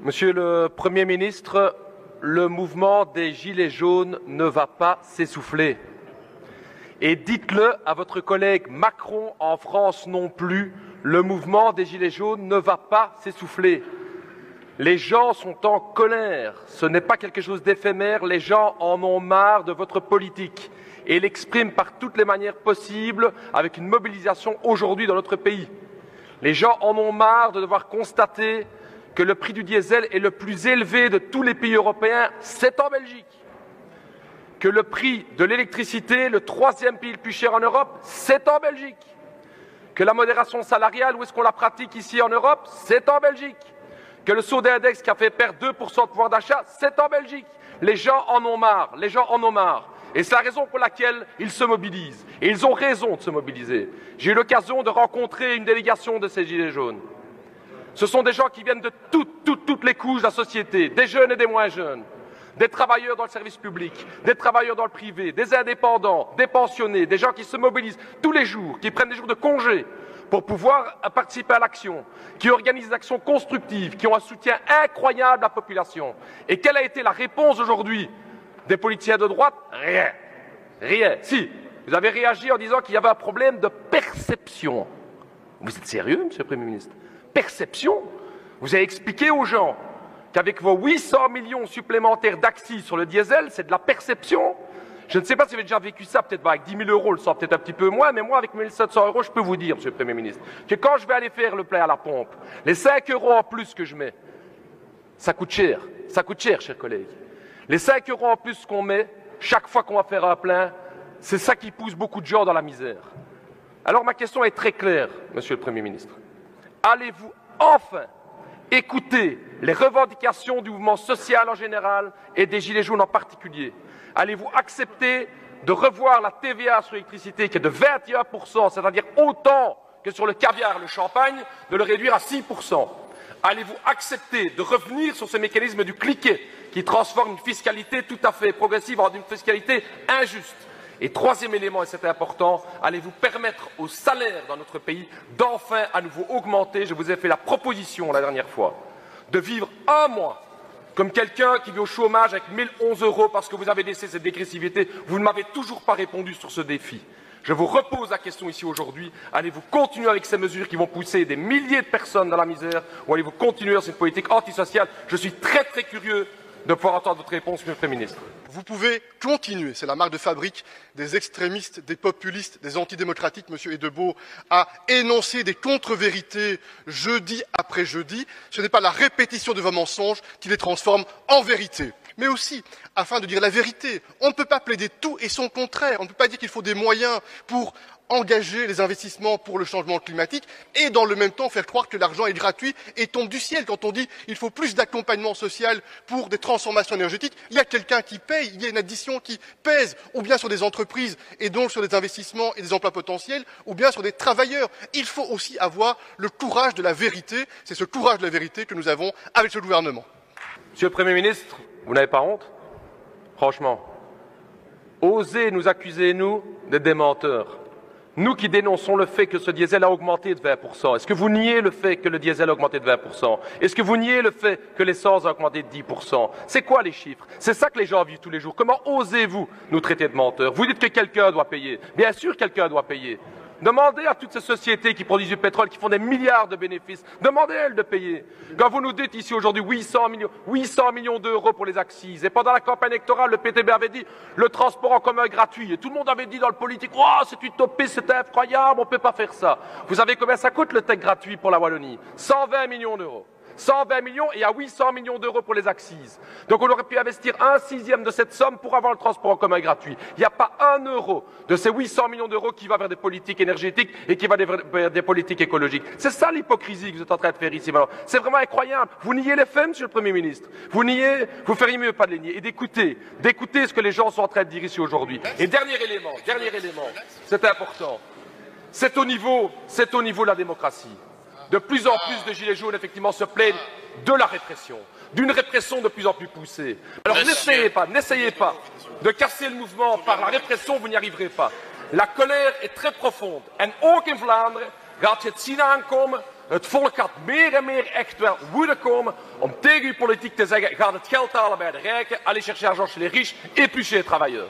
Monsieur le Premier ministre, le mouvement des Gilets jaunes ne va pas s'essouffler. Et dites-le à votre collègue Macron en France non plus, le mouvement des Gilets jaunes ne va pas s'essouffler. Les gens sont en colère, ce n'est pas quelque chose d'éphémère, les gens en ont marre de votre politique et l'expriment par toutes les manières possibles avec une mobilisation aujourd'hui dans notre pays. Les gens en ont marre de devoir constater que le prix du diesel est le plus élevé de tous les pays européens, c'est en Belgique. Que le prix de l'électricité, le troisième pays le plus cher en Europe, c'est en Belgique. Que la modération salariale, où est-ce qu'on la pratique ici en Europe, c'est en Belgique. Que le saut d'index qui a fait perdre 2% de pouvoir d'achat, c'est en Belgique. Les gens en ont marre, les gens en ont marre. Et c'est la raison pour laquelle ils se mobilisent. Et ils ont raison de se mobiliser. J'ai eu l'occasion de rencontrer une délégation de ces Gilets jaunes. Ce sont des gens qui viennent de toutes les couches de la société, des jeunes et des moins jeunes, des travailleurs dans le service public, des travailleurs dans le privé, des indépendants, des pensionnés, des gens qui se mobilisent tous les jours, qui prennent des jours de congé pour pouvoir participer à l'action, qui organisent des actions constructives, qui ont un soutien incroyable de la population. Et quelle a été la réponse aujourd'hui des politiciens de droite? Rien. Rien. Si, vous avez réagi en disant qu'il y avait un problème de perception. Vous êtes sérieux, monsieur le Premier ministre? Perception? Vous avez expliqué aux gens qu'avec vos 800 millions supplémentaires d'axes sur le diesel, c'est de la perception? Je ne sais pas si vous avez déjà vécu ça, peut-être avec 10 000 euros, le sort peut-être un petit peu moins, mais moi, avec 1 700 euros, je peux vous dire, monsieur le Premier ministre, que quand je vais aller faire le plein à la pompe, les 5 euros en plus que je mets, ça coûte cher. Ça coûte cher, chers collègues. Les 5 euros en plus qu'on met, chaque fois qu'on va faire un plein, c'est ça qui pousse beaucoup de gens dans la misère. Alors ma question est très claire, monsieur le Premier ministre. Allez-vous enfin écouter les revendications du mouvement social en général et des Gilets jaunes en particulier? Allez-vous accepter de revoir la TVA sur l'électricité qui est de 21%, c'est-à-dire autant que sur le caviar et le champagne, de le réduire à 6%? Allez-vous accepter de revenir sur ce mécanisme du cliquet qui transforme une fiscalité tout à fait progressive en une fiscalité injuste? Et troisième élément, et c'est important, allez-vous permettre aux salaires dans notre pays d'enfin à nouveau augmenter? Je vous ai fait la proposition la dernière fois de vivre un mois comme quelqu'un qui vit au chômage avec 1 011 euros parce que vous avez laissé cette dégressivité. Vous ne m'avez toujours pas répondu sur ce défi. Je vous repose la question ici aujourd'hui. Allez-vous continuer avec ces mesures qui vont pousser des milliers de personnes dans la misère ou allez-vous continuer dans cette politique antisociale? Je suis très curieux de pouvoir entendre votre réponse, monsieur le Premier ministre. Vous pouvez continuer, c'est la marque de fabrique des extrémistes, des populistes, des antidémocratiques, monsieur Edebeau, à énoncer des contre-vérités jeudi après jeudi. Ce n'est pas la répétition de vos mensonges qui les transforme en vérité. Mais aussi, afin de dire la vérité, on ne peut pas plaider tout et son contraire. On ne peut pas dire qu'il faut des moyens pour engager les investissements pour le changement climatique et dans le même temps faire croire que l'argent est gratuit et tombe du ciel. Quand on dit qu'il faut plus d'accompagnement social pour des transformations énergétiques, il y a quelqu'un qui paye, il y a une addition qui pèse, ou bien sur des entreprises et donc sur des investissements et des emplois potentiels, ou bien sur des travailleurs. Il faut aussi avoir le courage de la vérité. C'est ce courage de la vérité que nous avons avec ce gouvernement. Monsieur le Premier ministre, vous n'avez pas honte? Franchement, osez nous accuser, nous, d'être des menteurs. Nous qui dénonçons le fait que ce diesel a augmenté de 20%, est-ce que vous niez le fait que le diesel a augmenté de 20%? Est-ce que vous niez le fait que l'essence a augmenté de 10%? C'est quoi les chiffres? C'est ça que les gens vivent tous les jours. Comment osez-vous nous traiter de menteurs? Vous dites que quelqu'un doit payer. Bien sûr, quelqu'un doit payer. Demandez à toutes ces sociétés qui produisent du pétrole, qui font des milliards de bénéfices, demandez-elles de payer. Quand vous nous dites ici aujourd'hui 800 millions d'euros pour les axes, et pendant la campagne électorale, le PTB avait dit le transport en commun gratuit, et tout le monde avait dit dans le politique, oh, c'est utopiste, c'est incroyable, on ne peut pas faire ça. Vous savez combien ça coûte le TEC gratuit pour la Wallonie? 120 millions d'euros. 120 millions et à 800 millions d'euros pour les axes. Donc on aurait pu investir 1/6 de cette somme pour avoir le transport en commun gratuit. Il n'y a pas 1 euro de ces 800 millions d'euros qui va vers des politiques énergétiques et qui va vers des politiques écologiques. C'est ça l'hypocrisie que vous êtes en train de faire ici. C'est vraiment incroyable. Vous niez les faits, monsieur le Premier ministre. Vous niez, vous feriez mieux pas de les nier et d'écouter ce que les gens sont en train de dire ici aujourd'hui. Et dernier élément, c'est important. C'est au niveau de la démocratie. De plus en plus de Gilets jaunes, effectivement, se plaignent de la répression, d'une répression de plus en plus poussée. Alors n'essayez pas de casser le mouvement par la répression, vous n'y arriverez pas. La colère est très profonde. En ook in Vlaanderen gaat je het zien aankomen. Het volk gaat meer en meer echt wel woede komen om tegen tegen uw politiek te zeggen, gaat het geld halen bij de rijken, allez chercher argent chez les riches et plus chez les travailleurs.